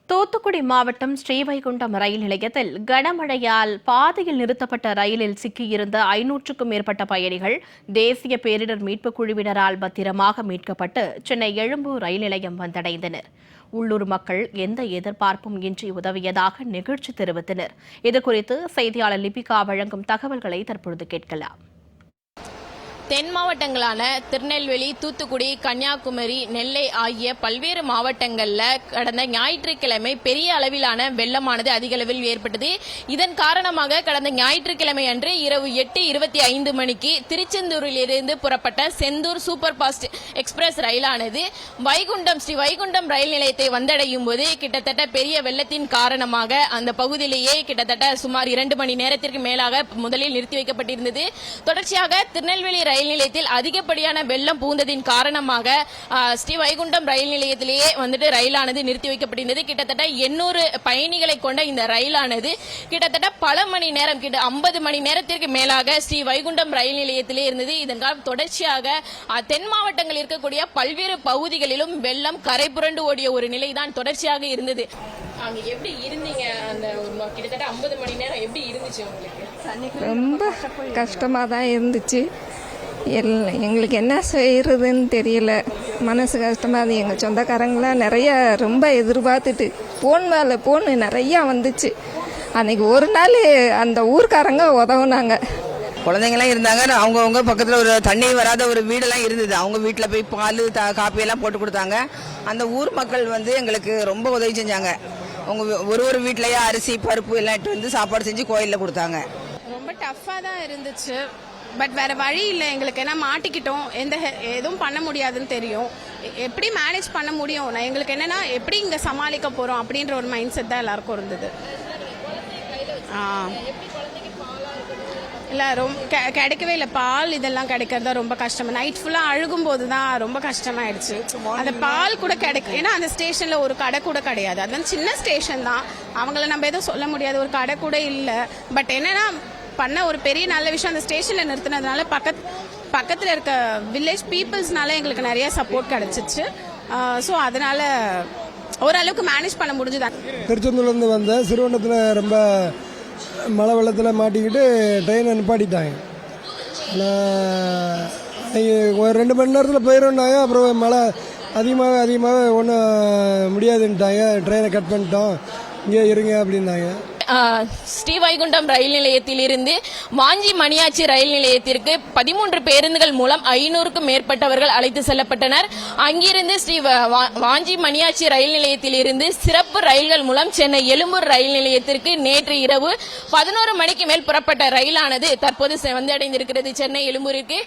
தூத்துக்குடி மாவட்டம் ஸ்ரீவைகுண்டம் ரயில் நிலையத்தில் கனமழையால் பாதையில் நிறுத்தப்பட்ட ரயிலில் சிக்கியிருந்த 500க்கும் மேற்பட்ட பயணிகள் தேசிய பேரிடர் மீட்புக் குழுவினரால் பத்திரமாக மீட்கப்பட்டு சென்னை எழும்பூர் ரயில் நிலையம் வந்தடைந்தனர். உள்ளூர் மக்கள் எந்த எதிர்பார்ப்பும் இன்றி உதவியதாக நெகிழ்ச்சி தெரிவித்தனர். இதுகுறித்து செய்தியாளர் லிபிகா வழங்கும் தகவல்களை தற்பொழுது கேட்கலாம். தென் மாவட்டங்களான திருநெல்வேலி, தூத்துக்குடி, கன்னியாகுமரி, நெல்லை ஆகிய பல்வேறு மாவட்டங்களில் கடந்த ஞாயிற்றுக்கிழமை பெரிய அளவிலான வெள்ளமானது அதிக அளவில் ஏற்பட்டது. இதன் காரணமாக கடந்த ஞாயிற்றுக்கிழமை அன்று இரவு 8:25 மணிக்கு திருச்செந்தூரிலிருந்து புறப்பட்ட செந்தூர் சூப்பர் ஃபாஸ்ட் எக்ஸ்பிரஸ் ரயிலானது ஸ்ரீ வைகுண்டம் ரயில் நிலையத்தை வந்தடையும் போது கிட்டத்தட்ட பெரிய வெள்ளத்தின் காரணமாக அந்த பகுதியிலேயே கிட்டத்தட்ட சுமார் 2 மணி நேரத்திற்கு மேலாக முதலில் நிறுத்தி வைக்கப்பட்டிருந்தது. தொடர்ச்சியாக திருநெல்வேலி ரயில் நிலையத்தில் அதிகப்படியான வெள்ளம் புகுந்ததின் காரணமாக ஸ்ரீ வைகுண்டம் ரயில் நிலையத்திலேயே ரயிலானது நிறுத்தி வைக்கப்பட்டிருந்தது. கிட்டத்தட்ட 800 பயணிகளை கொண்ட இந்த ரயிலானது கிட்டத்தட்ட பல மணி நேரம் 50 மணி நேரத்திற்கு மேலாக ஸ்ரீ வைகுண்டம் ரயில் நிலையத்திலே இருந்தது. இதன் தொடர்ச்சியாக தென் மாவட்டங்களில் இருக்கக்கூடிய பல்வேறு பகுதிகளிலும் வெள்ளம் கரை புரண்டு ஓடிய ஒரு நிலைதான் தொடர்ச்சியாக இருந்தது. அங்க எப்படி இருந்தீங்க? அந்த கிட்டத்தட்ட 50 மணி நேரம் எப்படி இருந்துச்சு உங்களுக்கு? ரொம்ப கஷ்டமாக தான் இருந்துச்சு. எங்களுக்கு என்ன செய்யறதுன்னு தெரியல. மனசு கஷ்டமாக அது. எங்கள் சொந்தக்காரங்களாம் நிறைய ரொம்ப எதிர்பார்த்துட்டு போன் மேலே போன் நிறையா வந்துச்சு. அன்னைக்கு ஒரு நாள் அந்த ஊர்க்காரங்க உதவுனாங்க. குழந்தைங்களாம் இருந்தாங்க. அவங்கவுங்க பக்கத்தில் ஒரு தண்ணி வராத ஒரு வீடெல்லாம் இருந்தது. அவங்க வீட்டில் போய் பால் காப்பியெல்லாம் போட்டு கொடுத்தாங்க. அந்த ஊர் மக்கள் எங்களுக்கு ரொம்ப உதவி செஞ்சாங்க. அவங்க ஒரு வீட்லயே அரிசி பருப்பு எல்லாம் இட்டு வந்து சாப்பாடு செஞ்சு கோயிலில் கொடுத்தாங்க. ரொம்ப டஃப்பாக தான் இருந்துச்சு. பட் வேற வழி இல்லை எங்களுக்கு. என்ன மாட்டிக்கிட்டோம், எதுவும் பண்ண முடியாதுன்னு தெரியும். எப்படி மேனேஜ் பண்ண முடியும், எங்களுக்கு என்னன்னா எப்படி இங்கே சமாளிக்க போகிறோம் அப்படின்ற ஒரு மைண்ட் செட் தான் எல்லாருக்கும் இருந்தது. இல்லை ரொம்ப கிடைக்கவே இல்லை. பால் இதெல்லாம் கிடைக்கிறதா ரொம்ப கஷ்டம். நைட் ஃபுல்லாக அழுகும்போது தான் ரொம்ப கஷ்டமாயிடுச்சு. அந்த பால் கூட கிடைக்கும். ஏன்னா அந்த ஸ்டேஷனில் ஒரு கடை கூட கிடையாது. அது வந்து சின்ன ஸ்டேஷன் தான். அவங்கள நம்ம எதுவும் சொல்ல முடியாது. ஒரு கடை கூட இல்லை. பட் என்னன்னா பண்ண ஒரு பெரிய நல்ல விஷயம் அந்த ஸ்டேஷனில் நிறுத்தினதுனால பக்கத்தில் இருக்க வில்லேஜ் பீப்புள்ஸ்னால எங்களுக்கு நிறைய சப்போர்ட் கிடைச்சிச்சு. ஸோ அதனால ஓரளவுக்கு மேனேஜ் பண்ண முடிஞ்சுதான். திருச்செந்தூர்லேருந்து வந்த சிறுவண்டத்தில் ரொம்ப மழை வெள்ளத்தில் மாட்டிக்கிட்டு ட்ரெயினை நிப்பாட்டிட்டாங்க. ஒரு 2 மணி நேரத்தில் போயிடும்னாங்க. அப்புறம் மழை அதிகமாக ஒன்றும் முடியாதுன்ட்டாங்க. ட்ரெயினை கட் பண்ணிட்டோம், இங்கே இருங்க அப்படின்னாங்க. ஸ்ரீ வைகுண்டம் ரயில் நிலையத்தில் இருந்து வாஞ்சி மணியாச்சி ரயில் நிலையத்திற்கு 13 பேருந்துகள் மூலம் 500க்கும் மேற்பட்டவர்கள் அழைத்து செல்லப்பட்டனர். அங்கிருந்து ஸ்ரீ வாஞ்சி மணியாச்சி ரயில் நிலையத்தில் இருந்து சிறப்பு ரயில்கள் மூலம் சென்னை எழும்பூர் ரயில் நிலையத்திற்கு நேற்று இரவு 11 மணிக்கு மேல் புறப்பட்ட ரயிலானது தற்போது வந்தடைந்திருக்கிறது சென்னை எழும்பூருக்கு.